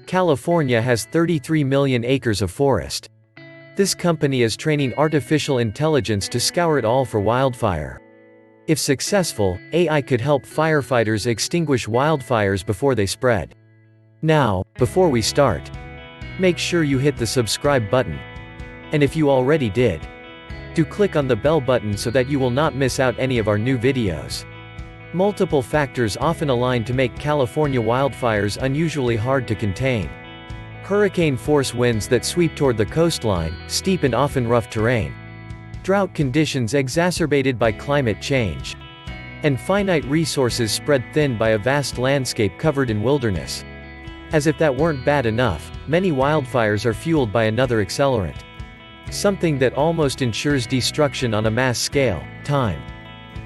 California has 33 million acres of forest. This company is training artificial intelligence to scour it all for wildfire. If successful, AI could help firefighters extinguish wildfires before they spread. Now, before we start, make sure you hit the subscribe button. And if you already did, do click on the bell button so that you will not miss out any of our new videos. Multiple factors often align to make California wildfires unusually hard to contain. Hurricane-force winds that sweep toward the coastline, steep and often rough terrain. Drought conditions exacerbated by climate change. And finite resources spread thin by a vast landscape covered in wilderness. As if that weren't bad enough, many wildfires are fueled by another accelerant. Something that almost ensures destruction on a mass scale: time.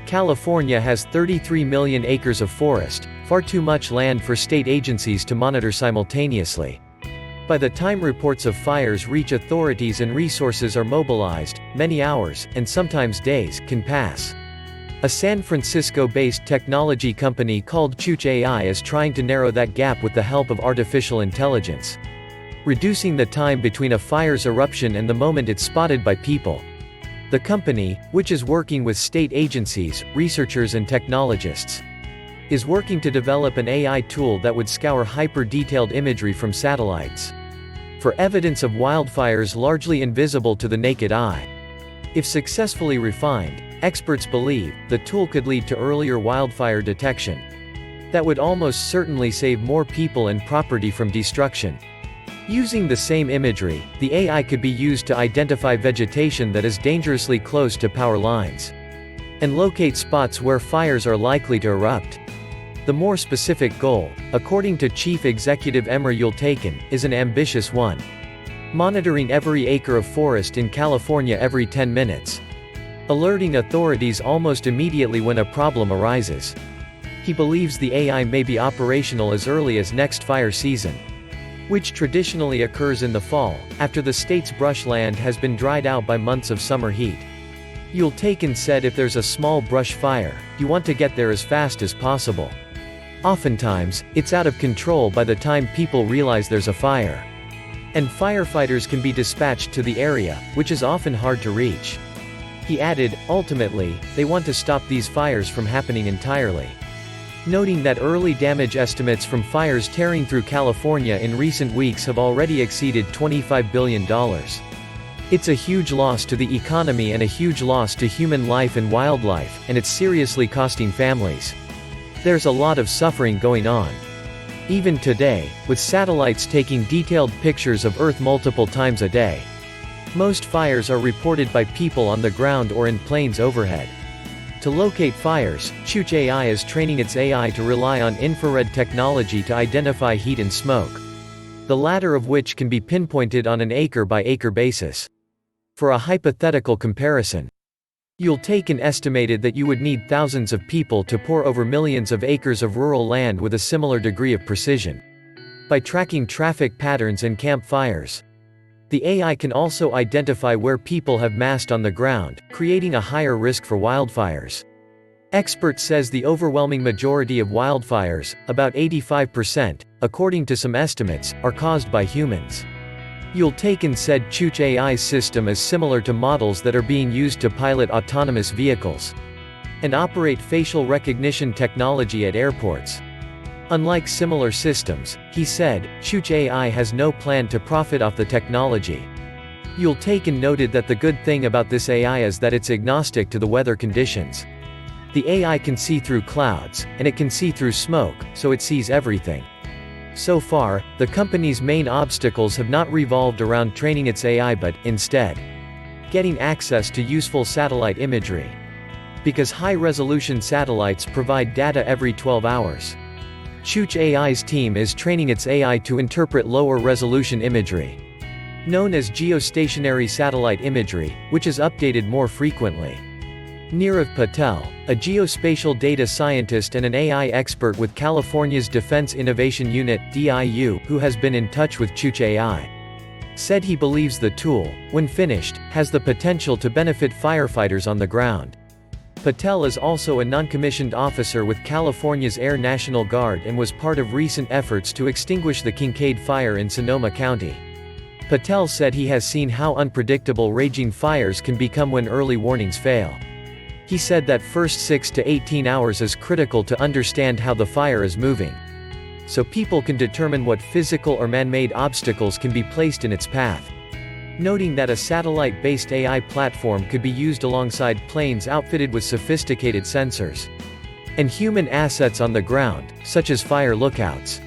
California has 33 million acres of forest, far too much land for state agencies to monitor simultaneously. By the time reports of fires reach authorities and resources are mobilized, many hours, and sometimes days, can pass. A San Francisco-based technology company called Chooch AI is trying to narrow that gap with the help of artificial intelligence, reducing the time between a fire's eruption and the moment it's spotted by people. The company, which is working with state agencies, researchers and technologists, is working to develop an AI tool that would scour hyper-detailed imagery from satellites for evidence of wildfires largely invisible to the naked eye. If successfully refined, experts believe the tool could lead to earlier wildfire detection that would almost certainly save more people and property from destruction. Using the same imagery, the AI could be used to identify vegetation that is dangerously close to power lines and locate spots where fires are likely to erupt. The more specific goal, according to Chief Executive Emre Yoltaken, is an ambitious one: monitoring every acre of forest in California every 10 minutes, alerting authorities almost immediately when a problem arises. He believes the AI may be operational as early as next fire season, which traditionally occurs in the fall, after the state's brushland has been dried out by months of summer heat. Yoltaken said if there's a small brush fire, you want to get there as fast as possible. Oftentimes, it's out of control by the time people realize there's a fire. And firefighters can be dispatched to the area, which is often hard to reach. He added, ultimately, they want to stop these fires from happening entirely, noting that early damage estimates from fires tearing through California in recent weeks have already exceeded $25 billion. It's a huge loss to the economy and a huge loss to human life and wildlife, and it's seriously costing families. There's a lot of suffering going on. Even today, with satellites taking detailed pictures of Earth multiple times a day. Most fires are reported by people on the ground or in planes overhead. To locate fires, Chooch AI is training its AI to rely on infrared technology to identify heat and smoke, the latter of which can be pinpointed on an acre-by-acre basis. For a hypothetical comparison, Yoltaken estimated that you would need thousands of people to pore over millions of acres of rural land with a similar degree of precision. By tracking traffic patterns and campfires, the AI can also identify where people have massed on the ground, creating a higher risk for wildfires. Expert says the overwhelming majority of wildfires, about 85%, according to some estimates, are caused by humans. Yoltaken said Chooch AI's system is similar to models that are being used to pilot autonomous vehicles and operate facial recognition technology at airports. Unlike similar systems, he said, Chooch AI has no plan to profit off the technology. Yoltaken noted that the good thing about this AI is that it's agnostic to the weather conditions. The AI can see through clouds, and it can see through smoke, so it sees everything. So far, the company's main obstacles have not revolved around training its AI but, instead, getting access to useful satellite imagery. Because high-resolution satellites provide data every 12 hours. Chooch AI's team is training its AI to interpret lower-resolution imagery, known as geostationary satellite imagery, which is updated more frequently. Nirav Patel, a geospatial data scientist and an AI expert with California's Defense Innovation Unit (DIU), who has been in touch with Chooch AI, said he believes the tool, when finished, has the potential to benefit firefighters on the ground. Patel is also a non-commissioned officer with California's Air National Guard and was part of recent efforts to extinguish the Kincaid fire in Sonoma County. Patel said he has seen how unpredictable raging fires can become when early warnings fail. He said that first 6 to 18 hours is critical to understand how the fire is moving, so people can determine what physical or man-made obstacles can be placed in its path. Noting that a satellite-based AI platform could be used alongside planes outfitted with sophisticated sensors and human assets on the ground, such as fire lookouts.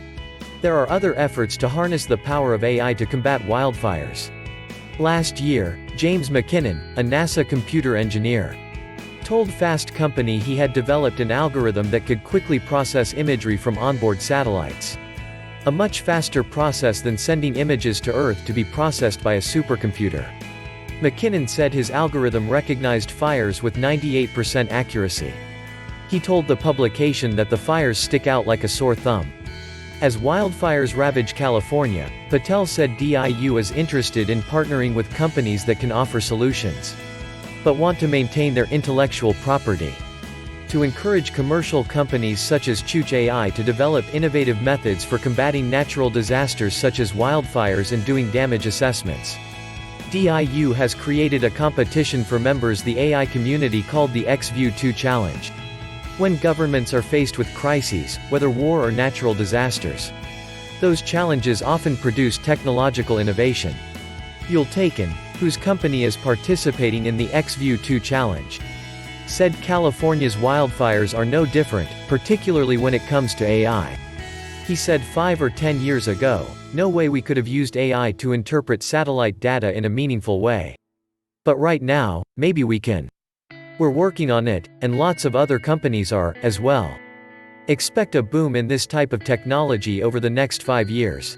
There are other efforts to harness the power of AI to combat wildfires. Last year, James McKinnon, a NASA computer engineer, told Fast Company he had developed an algorithm that could quickly process imagery from onboard satellites. A much faster process than sending images to Earth to be processed by a supercomputer. McKinnon said his algorithm recognized fires with 98% accuracy. He told the publication that the fires stick out like a sore thumb. As wildfires ravage California, Patel said DIU is interested in partnering with companies that can offer solutions, but want to maintain their intellectual property. To encourage commercial companies such as Chooch AI to develop innovative methods for combating natural disasters such as wildfires and doing damage assessments. DIU has created a competition for members of the AI community called the XView 2 Challenge. When governments are faced with crises, whether war or natural disasters, those challenges often produce technological innovation. You'll Taken, whose company is participating in the XView 2 Challenge, said California's wildfires are no different, particularly when it comes to AI. He said 5 or 10 years ago, no way we could have used AI to interpret satellite data in a meaningful way. But right now, maybe we can. We're working on it, and lots of other companies are, as well. Expect a boom in this type of technology over the next 5 years.